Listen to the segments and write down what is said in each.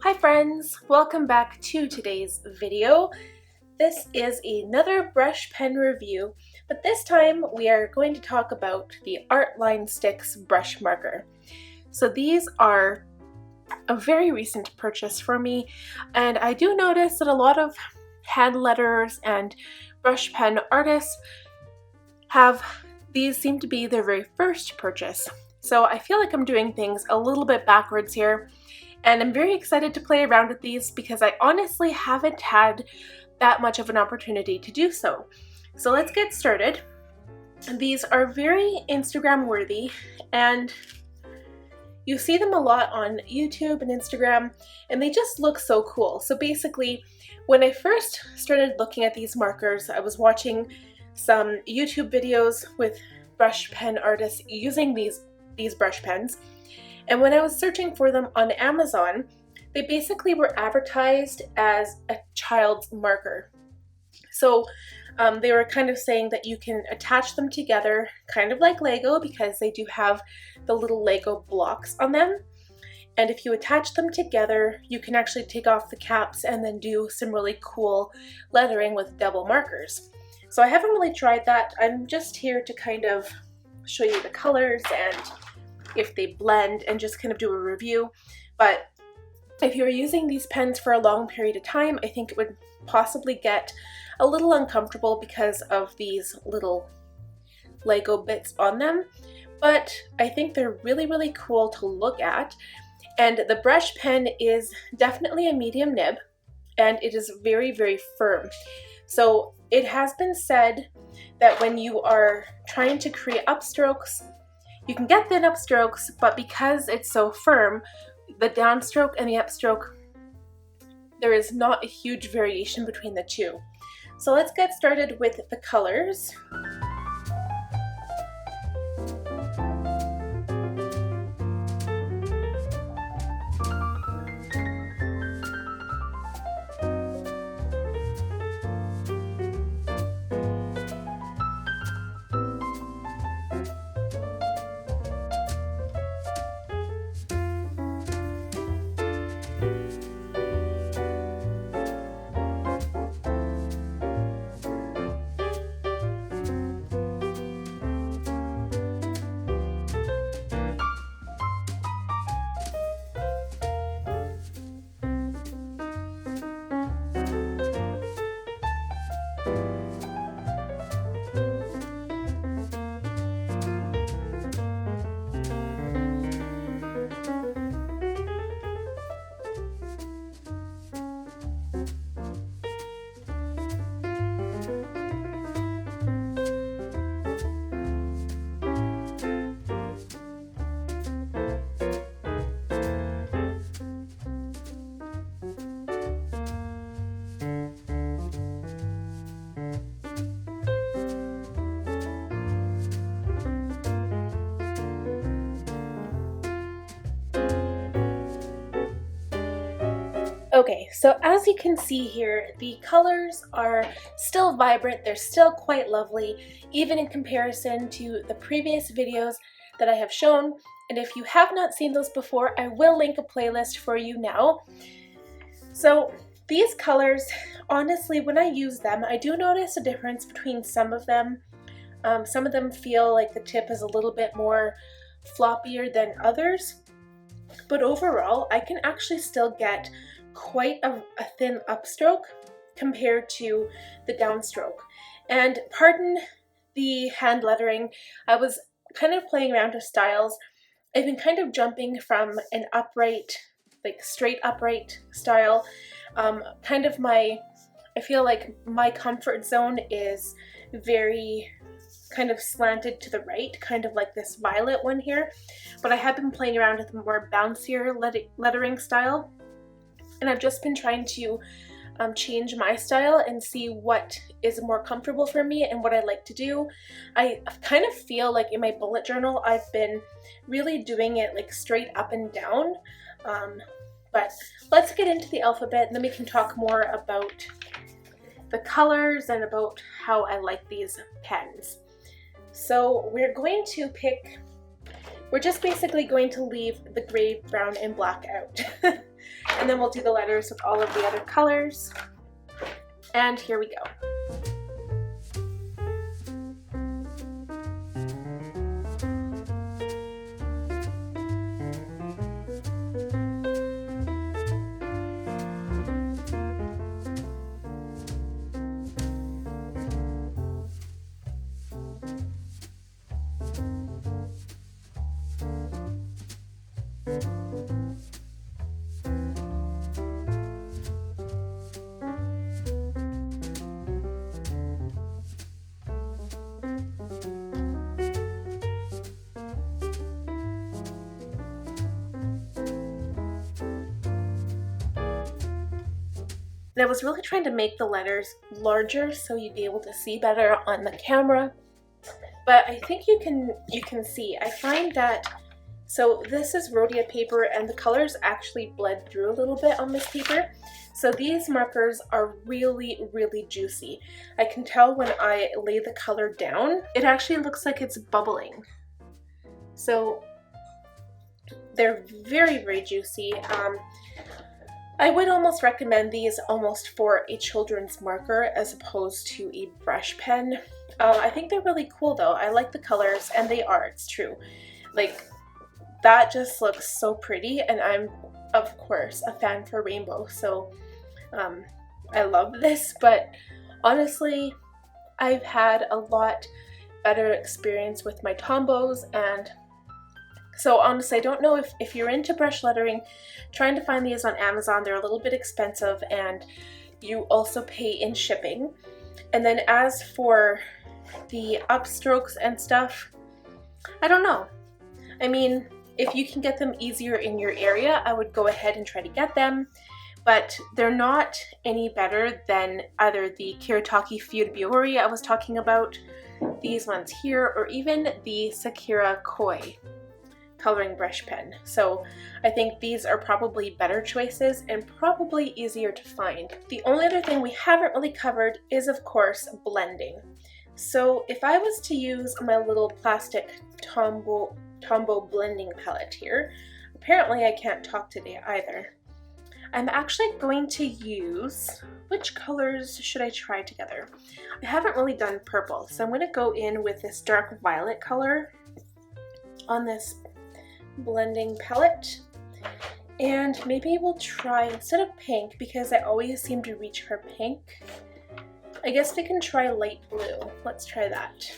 Hi friends, welcome back to today's video. This is another brush pen review, but this time we are going to talk about the Artline Stix Brush Marker. So these are a very recent purchase for me, and I do notice that a lot of hand letterers and brush pen artists have these seem to be their very first purchase. So I feel like I'm doing things a little bit backwards here. And I'm very excited to play around with these because I honestly haven't had that much of an opportunity to do so. So let's get started. These are very Instagram worthy and you see them a lot on YouTube and Instagram and they just look so cool. So basically, when I first started looking at these markers, I was watching some YouTube videos with brush pen artists using these brush pens. And when I was searching for them on Amazon, they basically were advertised as a child's marker. So they were kind of saying that you can attach them together, kind of like Lego, because they do have the little Lego blocks on them. And if you attach them together, you can actually take off the caps and then do some really cool lettering with double markers. So I haven't really tried that. I'm just here to kind of show you the colors and if they blend and just kind of do a review. But if you're using these pens for a long period of time, I think it would possibly get a little uncomfortable because of these little Lego bits on them. But I think they're really, really cool to look at. And the brush pen is definitely a medium nib and it is very, very firm. So it has been said that when you are trying to create upstrokes, you can get thin upstrokes, but because it's so firm, the downstroke and the upstroke, there is not a huge variation between the two. So let's get started with the colors. Okay, so as you can see here, the colors are still vibrant, they're still quite lovely, even in comparison to the previous videos that I have shown. And if you have not seen those before, I will link a playlist for you now. So these colors, honestly, when I use them, I do notice a difference between some of them. Some of them feel like the tip is a little bit more floppier than others. But overall, I can actually still get quite a thin upstroke compared to the downstroke. And pardon the hand lettering, I was kind of playing around with styles. I've been kind of jumping from an upright, like straight upright style. I feel like my comfort zone is very kind of slanted to the right, kind of like this violet one here. But I have been playing around with a more bouncier lettering style. And I've just been trying to change my style and see what is more comfortable for me and what I like to do. I kind of feel like in my bullet journal, I've been really doing it like straight up and down. But let's get into the alphabet and then we can talk more about the colors and about how I like these pens. So we're going to pick, we're just basically going to leave the gray, brown, and black out. And then we'll do the letters with all of the other colors. And here we go. And I was really trying to make the letters larger so you'd be able to see better on the camera. But I think you can see. I find that, so this is Rhodia paper and the colors actually bled through a little bit on this paper. So these markers are really, really juicy. I can tell when I lay the color down, it actually looks like it's bubbling. So they're very, very juicy. I would almost recommend these almost for a children's marker as opposed to a brush pen. I think they're really cool though. I like the colors, and they are, it's true. Like, that just looks so pretty, and I'm, of course, a fan for rainbow, so I love this, but honestly, I've had a lot better experience with my Tombos, and so honestly, I don't know if you're into brush lettering, trying to find these on Amazon. They're a little bit expensive, and you also pay in shipping. And then as for the Upstrokes and stuff, I don't know. I mean, if you can get them easier in your area, I would go ahead and try to get them. But they're not any better than either the Kiritaki Furubiori I was talking about, these ones here, or even the Sakura Koi coloring brush pen. So I think these are probably better choices and probably easier to find. The only other thing we haven't really covered is, of course, blending. So if I was to use my little plastic Tombow blending palette here, apparently I can't talk today either. I'm actually going to use, which colors should I try together? I haven't really done purple, so I'm going to go in with this dark violet color on this blending palette, and maybe we'll try, instead of pink, because I always seem to reach for pink, I guess we can try light blue. Let's try that,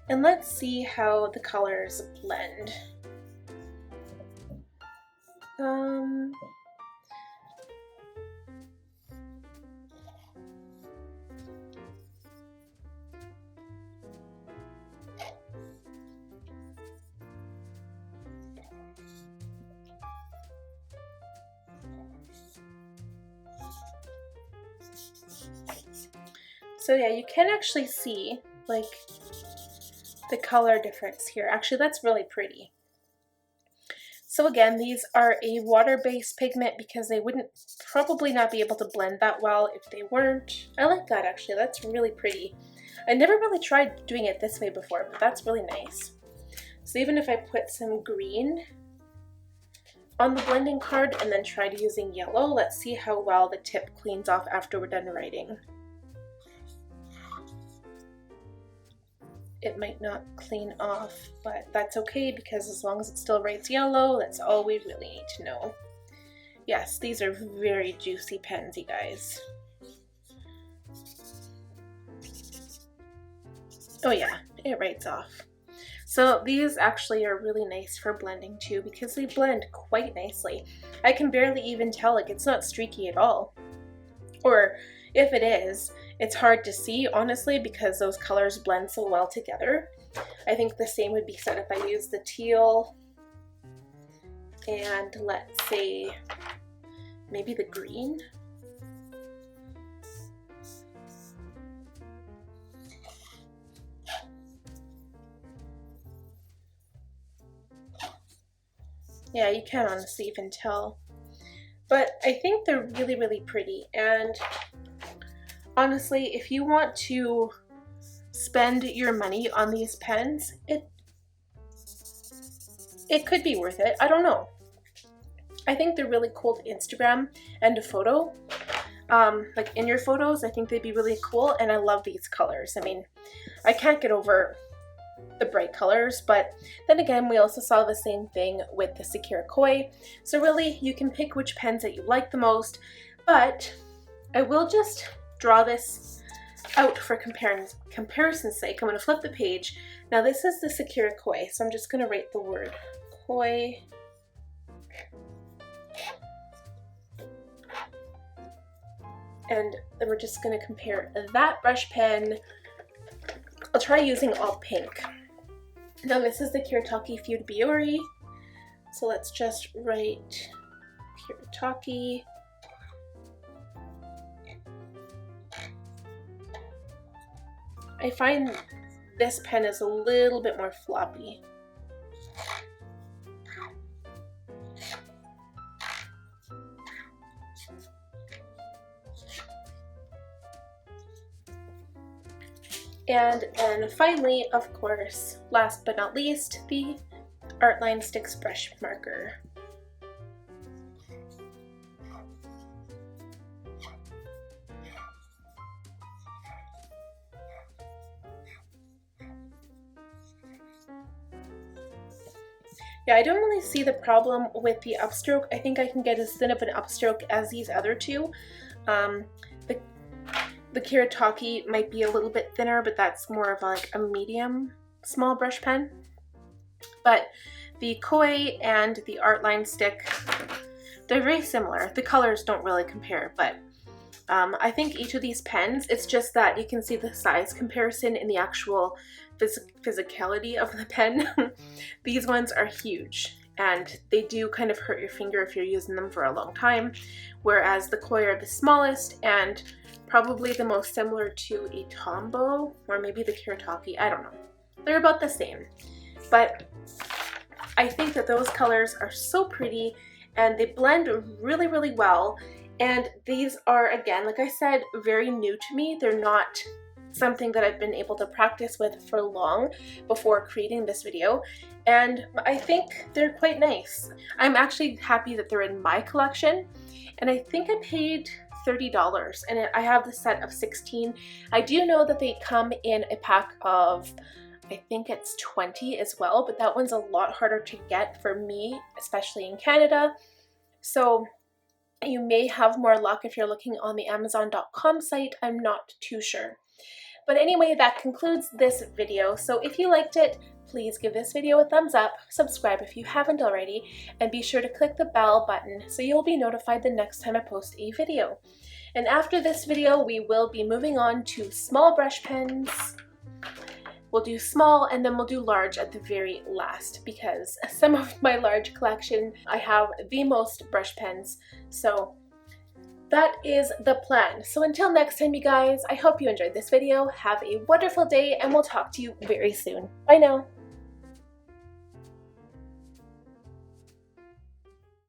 and let's see how the colors blend. So yeah, you can actually see like the color difference here. Actually, that's really pretty. So again, these are a water-based pigment because they wouldn't probably not be able to blend that well if they weren't. I like that actually, that's really pretty. I never really tried doing it this way before, but that's really nice. So even if I put some green on the blending card and then tried using yellow, let's see how well the tip cleans off after we're done writing. It might not clean off, but that's okay because as long as it still writes yellow, that's all we really need to know. Yes, these are very juicy pens, you guys. Oh yeah, it writes off. So these actually are really nice for blending too because they blend quite nicely. I can barely even tell, like, it's not streaky at all. Or if it is, it's hard to see, honestly, because those colors blend so well together. I think the same would be said if I use the teal and, let's say, maybe the green. Yeah, you can honestly even tell. But I think they're really, really pretty, and honestly, if you want to spend your money on these pens, it could be worth it. I don't know. I think they're really cool to Instagram and to photo. Like in your photos, I think they'd be really cool, and I love these colors. I mean, I can't get over the bright colors, but then again, we also saw the same thing with the Secure Koi. So really, you can pick which pens that you like the most, but I will just draw this out for comparison's sake. I'm going to flip the page. Now this is the Secure Koi, so I'm just going to write the word Koi. And then we're just going to compare that brush pen. I'll try using all pink. Now this is the Kiritaki Feud Biori. So let's just write Kiritaki. I find this pen is a little bit more floppy. And then finally, of course, last but not least, the Artline Stix Brush Marker. Yeah, I don't really see the problem with the upstroke. I think I can get as thin of an upstroke as these other two. The Kiritaki might be a little bit thinner, but that's more of like a medium small brush pen. But the Koi and the Artline Stick, they're very similar. The colors don't really compare, but I think each of these pens, it's just that you can see the size comparison in the actual physicality of the pen. These ones are huge, and they do kind of hurt your finger if you're using them for a long time, whereas the Koi are the smallest and probably the most similar to a Tombow, or maybe the Kiritaki, I don't know. They're about the same, but I think that those colors are so pretty and they blend really, really well. And these are, again, like I said, very new to me. They're not something that I've been able to practice with for long before creating this video, and I think they're quite nice. I'm actually happy that they're in my collection, and I think I paid $30, and I have the set of 16. I do know that they come in a pack of, I think it's 20 as well, but that one's a lot harder to get for me, especially in Canada. So you may have more luck if you're looking on the Amazon.com site. I'm not too sure. But anyway, that concludes this video. So if you liked it, please give this video a thumbs up, subscribe if you haven't already, and be sure to click the bell button so you'll be notified the next time I post a video. And after this video, we will be moving on to small brush pens. We'll do small and then we'll do large at the very last, because some of my large collection, I have the most brush pens. So that is the plan. So until next time, you guys, I hope you enjoyed this video. Have a wonderful day, and we'll talk to you very soon. Bye now.